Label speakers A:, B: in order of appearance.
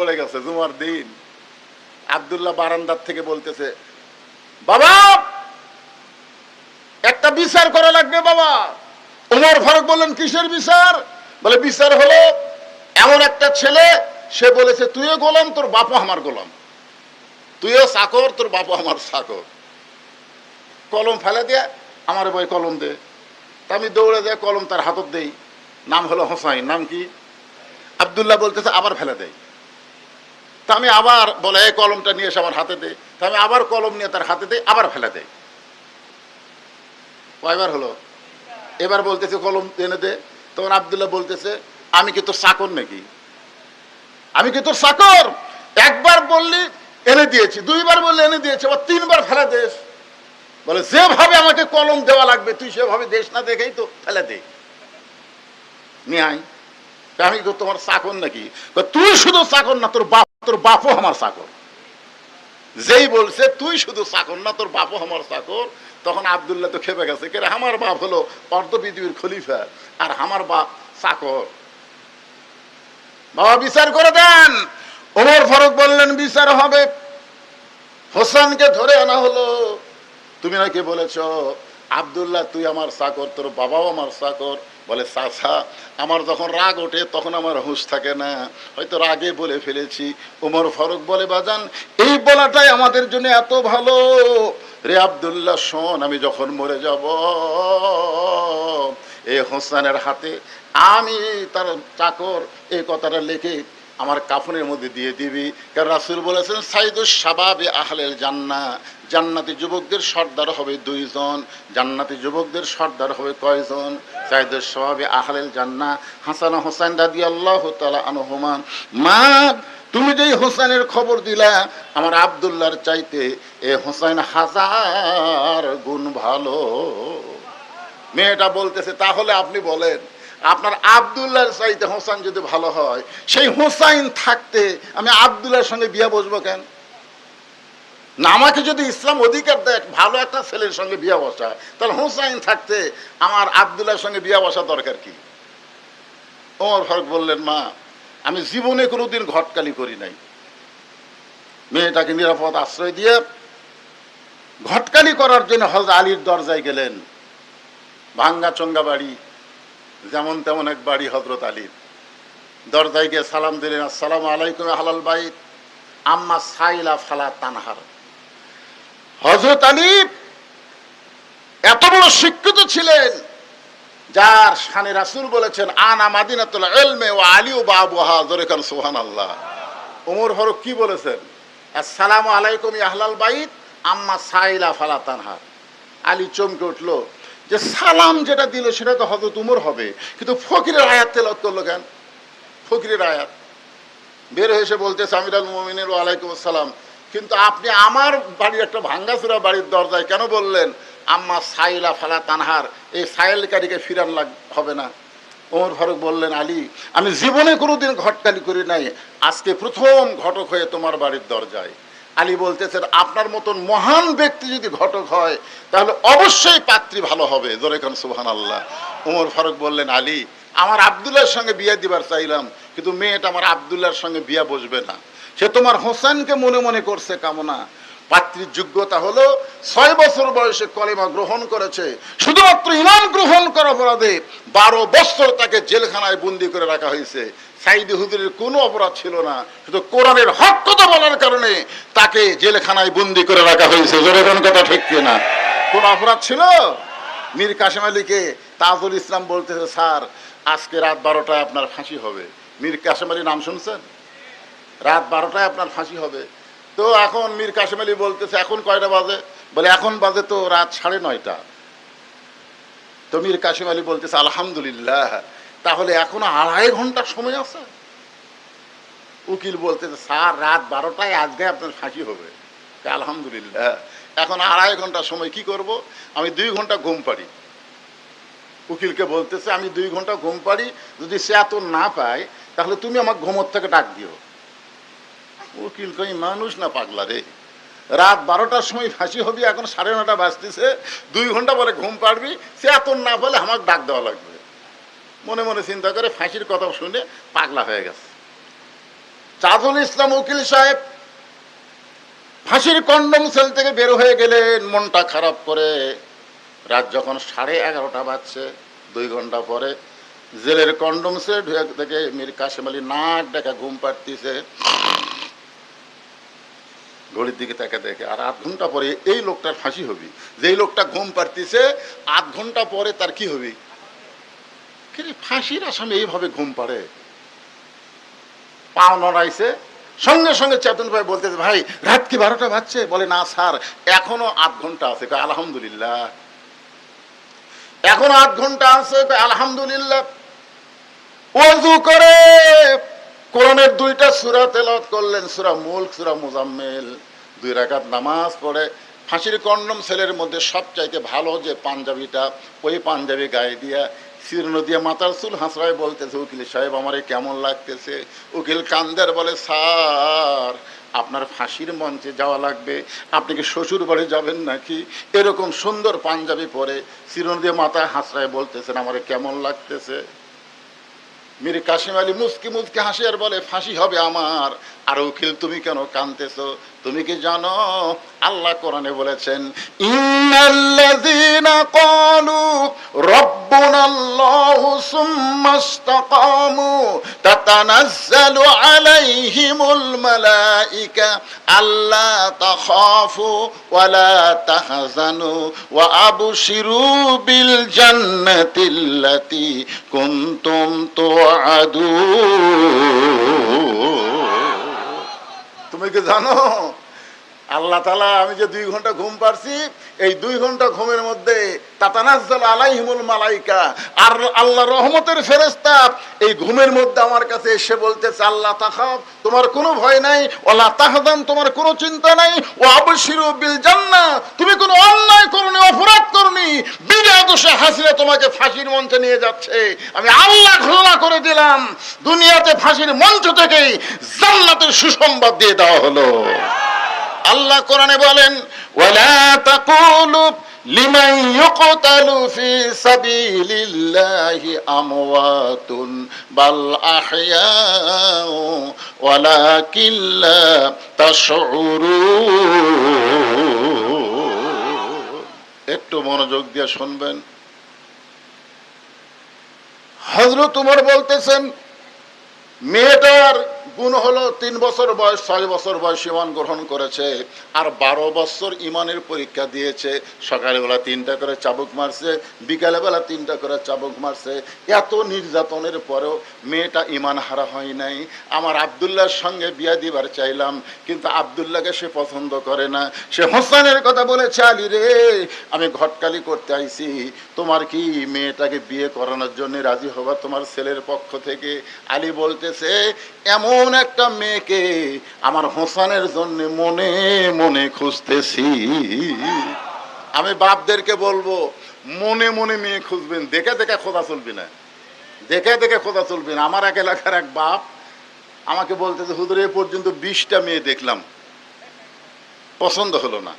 A: পড়ে গেছে জুমার দিন। আব্দুল্লাহ বারান্দার থেকে বলতেছে, বাবা একটা বিচার করা লাগবে বাবা। ওমর ফারুক বললেন, কিসের বিচার? বলে, বিচার হলো এমন একটা ছেলে, সে বলেছে তুইও গোলাম, তোর বাপও আমার গোলাম, তুইও চাকর, তোর বাপও আমার চাকর। কলম ফেলে দিয়ে আমার বই কলম দে। তা আমি দৌড়ে দেয় কলম তার হাতত দেই, নাম হলো হোসাইন। নাম কি? আব্দুল্লাহ বলতেছে আবার ফেলে দেয়। তা আমি আবার বলে, এই কলমটা নিয়ে এসে আমার হাতে দে। তা আমি আবার কলম নিয়ে তার হাতে দেই, আবার ফেলে দেয়। কয়বার হলো? এবার বলতেছে কলম এনে দে। তখন আব্দুল্লাহ বলতেছে, আমি কি তোর চাকর নাকি? আমি কি তোর চাকর? একবার বললি এনে দিয়েছি, দুইবার বললি এনে দিয়েছি, আবার তিনবার ফেলে দেশ। বলে, যেভাবে আমাকে কলম দেওয়া লাগবে তুই সেভাবে দেশ না, দেখেই তো ফেলে দে, নিয়ে আয়। আমি তো তোমার চাকর নাকি? তুই শুধু চাকর না, তোর বাপও আমার চাকর। যেই বলছে তুই শুধু চাকর না, তোর বাপও আমার চাকর, তখন আব্দুল্লাহ তো খেপে গেছে, কে আমার বাপ হলো অর্ধ পৃথিবীর খলিফা আর আমার বাপ চাকর। বাবা বিচার করে দেন। ওমর ফারুক বললেন, বিচার হবে। হোসেনকে ধরে আনা হলো। তুমি নাকি বলেছ আব্দুল্লাহ তুই আমার চাকর, তোর বাবাও আমার চাকর। বলে, চাচা আমার যখন রাগ ওঠে তখন আমার হুঁশ থাকে না, হয়তো রাগে বলে ফেলেছি। ওমর ফারুক বলে, বাজান এই বলাটাই আমাদের জন্য এত ভালো। রে আব্দুল্লাহ শোন, আমি যখন মরে যাব এই হোসেনের হাতে আমি তার চাকর, এই কথাটা লিখে আমার কাফনের মধ্যে দিয়ে দিবি। কারণ রাসূল বলেছেন, সাইদুস শাবাবি আহলেল জান্নাহ, জান্নাতি যুবকদের সর্দার হবে 2 জন। জান্নাতি যুবকদের সর্দার হবে কয়জন? সাইদুস শাবাবি আহলেল জান্নাহ হাসান ও হোসেন রাদিয়াল্লাহু তাআলা আনহুমা। মা তুমি যেই হোসেনের খবর দিলা, আমার আব্দুল্লাহর চাইতে এ হোসেন 1000 গুণ ভালো। মেয়েটা বলতেছে, তাহলে আপনি বলেন আপনার আব্দুল্লাহর চাইতে হোসেন যদি ভালো হয়, সেই হোসাইন থাকতে আমি আব্দুল্লাহর সঙ্গে বিয়ে বসবো কেন? না, আমাকে যদি ইসলাম অধিকার দেয় ভালো একটা ছেলের সঙ্গে বিয়ে বসা, তাহলে হোসাইন থাকতে আমার আব্দুল্লাহর সঙ্গে বিয়ে বসা দরকার কি? ওমর ফারুক বললেন, মা আমি জীবনে কোনোদিন ঘটকালি করি নাই। মেয়েটাকে নিরাপদ আশ্রয় দিয়ে ঘটকালি করার জন্য হযরত আলীর দরজায় গেলেন। ভাঙ্গা চঙ্গা বাড়ি, যেমন তেমন এক বাড়ি হযরত আলীর। দরজায় গিয়ে সালাম দিলেন, আসসালামু আলাইকুম আহলাল বাইত আম্মা সাইলা ফালা তানহার। হযরত আলী এত বড় শিক্ষিত ছিলেন, যার শানে রাসূল বলেছেন, আনা মাদিনাতুল ইলমি ওয়া আলী বাবুহা। জোরে কান সুবহানাল্লাহ। ওমর ফারুক কি বলেছেন? আসসালামু আলাইকুম আহলাল বাইত আম্মা সাইলা ফালা তানহার। আলী চমকে উঠলো যে সালাম যেটা দিল সেটা তো হযরত উমর হবে, কিন্তু ফকিরের আয়াত তেলাওয়াত করলো কেন? ফকিরের আয়াত বের হয়ে এসে বলতেছে, আমিরুল মুমিনিন ওয়া আলাইকুম আসসালাম, কিন্তু আপনি আমার বাড়ির একটা ভাঙ্গাচুরা বাড়ির দরজায় কেন বললেন আম্মা সাইলা ফালা তানহার? এই সাইলকারীকে ফিরান হবে না? ওমর ফারুক বললেন, আলী আমি জীবনে কোনোদিন ঘটকালি করি নাই, আজকে প্রথম ঘটক হয়ে তোমার বাড়ির দরজায়। আলী বলতেছেন, আপনার মতন মহান ব্যক্তি যদি ঘটক হয় তাহলে অবশ্যই পাত্রী ভালো হবে। জোরে কান সুবহানাল্লাহ। ওমর ফারুক বললেন, আলী আমার আব্দুল্লাহর সঙ্গে বিয়ে দিবার চাইলাম, কিন্তু মেয়েটা আমার আব্দুল্লাহর সঙ্গে বিয়ে বসবে না, সে তোমার হোসেনকে মনে মনে করছে কামনা। পাত্রীর যোগ্যতা হলো 6 বছর বয়সে কলেমা গ্রহণ করেছে, শুধুমাত্র ঈমান গ্রহণ করার অপরাধে 12 বছর তাকে জেলখানায় বন্দি করে রাখা হয়েছে। সাইদি হুজুরের কোনো অপরাধ ছিল না, শুধু কোরআনের হক কথা বলার কারণে তাকে জেলখানায় বন্দি করে রাখা হয়েছে। জোরে কোন কথা ঠিক কিনা? কোন অপরাধ ছিল? মীর কাসেম আলীকে তাজুল ইসলাম বলতেছে, স্যার আজকে রাত 12টায় আপনার ফাঁসি হবে। মীর কাসেম আলী নাম শুনছেন? রাত 12টায় আপনার ফাঁসি হবে। তো এখন মীর কাসেম আলী বলতেছে, এখন কয়টা বাজে? বলে, এখন বাজে তো রাত 9:30। তো মীর কাসেম আলী বলতেছে, আলহামদুলিল্লাহ, তাহলে এখনো 2.5 ঘন্টার সময় আছে। উকিল বলতেছে, স্যার রাত 12টায় আজকে আপনার ফাঁসি হবে। আলহামদুলিল্লাহ, এখন 2.5 ঘন্টা সময় কি করব? আমি 2 ঘন্টা ঘুম পাড়ি। উকিলকে বলতেছে, আমি 2 ঘন্টা ঘুম পাড়ি, যদি সে এত না পায় তাহলে তুমি আমাকে ঘুমোর থেকে ডাক দিও। উকিল কই, মানুষ না পাগলা রে, রাত 12টার সময় ফাঁসি হবে, এখন 9:30 বাজতেছে, 2 ঘন্টা পরে ঘুম পাড়বি, সে এত না পারলে আমাকে ডাক দেওয়া লাগবে। মনে মনে চিন্তা করে ফাঁসির কথা শুনে পাগলা হয়ে গেছে। চাঁদুল ইসলাম উকিল সাহেব ফাঁসির কন্ডম সেল থেকে বের হয়ে গেলেন মনটা খারাপ করে। রাত যখন 11:30 বাজছে, 2 ঘন্টা পরে জেলের কন্ডম সেল ঢুকে থেকে মীর কাসেম আলী নাক ডাকা ঘুম পাড়তিছে। ঘড়ির দিকে তাকে দেখে আর 8 ঘন্টা পরে এই লোকটার ফাঁসি হবে। যেই লোকটা ঘুম পাড়তিছে 8 ঘন্টা পরে তার কি হবে? ফাঁসির আসামি এইভাবে ঘুম পাড়ে। পাও নড়াইছে, সঙ্গে সঙ্গে চেতন ভাই বলতেছে, ভাই রাত কি 12টা বাজছে? বলে না স্যার, এখনো 8 ঘন্টা আছে। আলহামদুলিল্লাহ, এখনো 8 ঘন্টা আছে। আলহামদুলিল্লাহ। ওযু করে কোরআনের 2টা সূরা তেলাওয়াত করলেন, সূরা মুলক, সূরা মুজাম্মিল। 2 রাকাত নামাজ পড়ে ফাঁসির কন্ডম সেলের মধ্যে সবচাইতে ভালো যে পাঞ্জাবিটা, ওই পাঞ্জাবি গায়ে দিয়া শিরনো দিয়ে মাথার চুল হাসরায় বলতেছে, উকিল সাহেব আমারে কেমন লাগতেছে? উকিল কান্দার বলে, স্যার আপনার ফাঁসির মঞ্চে যাওয়া লাগবে, আপনি কি শ্বশুর বাড়ি যাবেন নাকি? এরকম সুন্দর পাঞ্জাবি পরে শিরনো দিয়ে মাথায় হাসরায় বলতেছেন আমারে কেমন লাগতেছে? মীর কাসেম আলী মুস্কি মুস্কি হাসি আর বলে, ফাঁসি হবে আমার। আর উকিল তুমি কেন কাঁদতেছো? তুমি কি জানো আল্লাহ কোরআনে বলেছেন, ইন্নাল্লাযীনা ক্বালু রাব্বুনাল্লাহু সুম্মা ইসতাকামু তাতানাজ্জালু আলাইহিমুল মালাইকা আল্লা তাখাফু ওয়া লা তাহজানু ওয়া আবশিরু বিল জান্নাতিল্লাতী কুনতুম তুআদুন। তুমি কি জানো আল্লাহ তাআলা, আমি যে 2 ঘন্টা ঘুম পারছি, এই 2 ঘন্টা ঘুমের মধ্যে তাতানাজ্জালু আলাইহিমুল মালাইকা, আর আল্লাহর রহমতের ফেরেশতা এই ঘুমের মধ্যে আমার কাছে এসে বলতেছে, আল্লাহ তাখাফ, তোমার কোনো ভয় নাই, ওয়ালা তাহজান, তোমার কোনো চিন্তা নাই, ওয়া আবশিরু বিল জান্নাহ, তুমি কোনো অন্যায় করনি, অপরাধ করনি, বিনা দোষে হাসিনা তোমাকে ফাঁসির মঞ্চে নিয়ে যাচ্ছে। আমি আল্লাহ ঘোষণা করে দিলাম, দুনিয়াতে ফাঁসির মঞ্চ থেকেই জান্নাতের সুসংবাদ দিয়ে দেওয়া হলো। আল্লাহ কোরআনে বলেন, ওয়ালা তাকুলু লিমান ইউকতালু ফি সাবিলিল্লাহি আমওয়াতুন বাল আহইয়াউ ওয়ালাকিন লা তাশউরুন। একটু মনোযোগ দিয়ে শুনবেন। হযরত ওমর বলতেছেন, মেয়েটার গুণ হলো 3 বছর বয়স, 6 বছর বয়স ঈমান গ্রহণ করেছে, আর 12 বছর ঈমানের পরীক্ষা দিয়েছে। সকালবেলা 3টা করে চাবুক মারছে, বিকালবেলা 3টা করে চাবুক মারছে। এত নির্যাতনের পরেও মেয়েটা ঈমান হারা হয় নাই। আমার আব্দুল্লাহর সঙ্গে বিয়া দিবার চাইলাম, কিন্তু আব্দুল্লাহকে সে পছন্দ করে না। সে হোসেনের কথা বলেছে, আলী রে আমি ঘটকালি করতে আইছি, তোমার কি মেয়েটাকে বিয়ে করানোর জন্য রাজি হবা তোমার ছেলের পক্ষ থেকে? আলী বলতেছে, এমন একটা মেয়েকে আমার হোসেনের জন্য মনে মনে খুঁজতেছি। আমি বাপদেরকে বলবো, মনে মনে মেয়ে খুঁজবেন, দেখে দেখে খোঁজা চলবে না, দেখে দেখে খোঁজা চলবে না। আমার এক এলাকার এক বাপ আমাকে বলতেছে, হুজুর এ পর্যন্ত 20টা মেয়ে দেখলাম, পছন্দ হলো না।